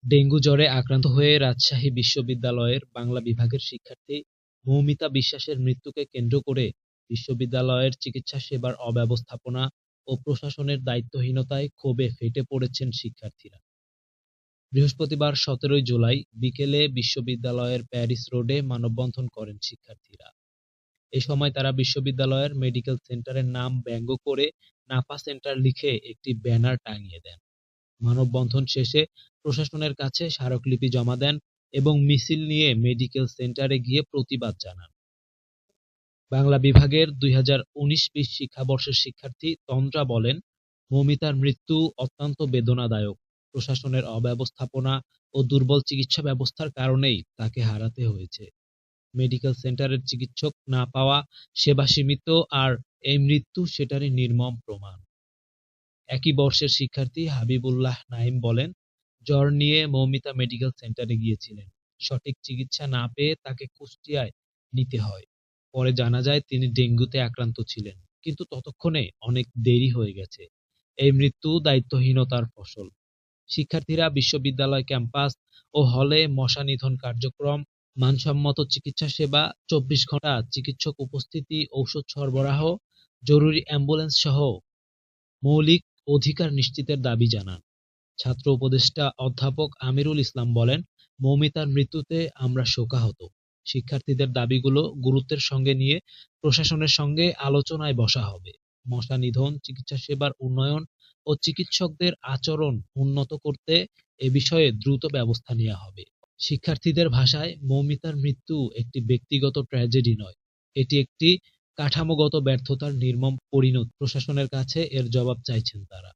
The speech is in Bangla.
ডেঙ্গু জ্বরে আক্রান্ত হয়ে রাজশাহী বিশ্ববিদ্যালয়ের বাংলা বিভাগের শিক্ষার্থী মৌমিতা বিশ্বাসের মৃত্যুকে কেন্দ্র করে বিশ্ববিদ্যালয়ের চিকিৎসা সেবার অব্যবস্থাপনা ও প্রশাসনের দায়িত্বহীনতায় ক্ষোভে ফেটে পড়েছেন শিক্ষার্থীরা। বৃহস্পতিবার ১৭ জুলাই বিকেলে বিশ্ববিদ্যালয়ের প্যারিস রোডে মানববন্ধন করেন শিক্ষার্থীরা। এ সময় তারা বিশ্ববিদ্যালয়ের মেডিকেল সেন্টারের নাম ব্যঙ্গ করে নাপা সেন্টার লিখে একটি ব্যানার টাঙিয়ে দেন। মানববন্ধন শেষে প্রশাসনের কাছে স্মারকলিপি জমা দেন এবং মিছিল নিয়ে মেডিকেল সেন্টারে গিয়ে প্রতিবাদ জানান। বাংলা বিভাগের ২০১৯-২০ শিক্ষাবর্ষের শিক্ষার্থী তন্দ্রা বলেন, মৌমিতার মৃত্যু অত্যন্ত বেদনাদায়ক। প্রশাসনের অব্যবস্থাপনা ও দুর্বল চিকিৎসা ব্যবস্থার কারণেই তাকে হারাতে হয়েছে। মেডিকেল সেন্টারের চিকিৎসক না পাওয়া, সেবা সীমিত আর এই মৃত্যু সেটারই নির্মম প্রমাণ। একই বর্ষের শিক্ষার্থী হাবিবুল্লাহ নাঈম বলেন, জ্বর নিয়ে মৌমিতা মেডিকেল সেন্টারে গিয়েছিলেন। সঠিক চিকিৎসা না পেয়ে তাকে কুষ্টিয়ায় নিতে হয়। পরে জানা যায় তিনি ডেঙ্গুতে আক্রান্ত ছিলেন, কিন্তু ততক্ষণে অনেক দেরি হয়ে গেছে। এই মৃত্যু দায়িত্বহীনতার ফসল। শিক্ষার্থীরা বিশ্ববিদ্যালয় ক্যাম্পাস ও হলে মশা নিধন কার্যক্রম, মানসম্মত চিকিৎসা সেবা, ২৪ ঘন্টা চিকিৎসক উপস্থিতি, ঔষধ সরবরাহ, জরুরি অ্যাম্বুলেন্স সহ মৌলিক অধিকার নিশ্চিতের দাবি জানান। ছাত্র উপদেষ্টা অধ্যাপক আমিরুল ইসলাম বলেন, মৌমিতার মৃত্যুতে আমরা শোকাহত। শিক্ষার্থীদের দাবিগুলো গুরুত্বের সঙ্গে নিয়ে প্রশাসনের সঙ্গে আলোচনায় বসা হবে। মশা নিধন, চিকিৎসা সেবার উন্নয়ন ও চিকিৎসকদের আচরণ উন্নত করতে এ বিষয়ে দ্রুত ব্যবস্থা নেওয়া হবে। শিক্ষার্থীদের ভাষায়, মৌমিতার মৃত্যু একটি ব্যক্তিগত ট্র্যাজেডি নয়, এটি একটি কাঠামোগত ব্যর্থতার নির্মম পরিণতি। প্রশাসনের কাছে এর জবাব চাইছেন তারা।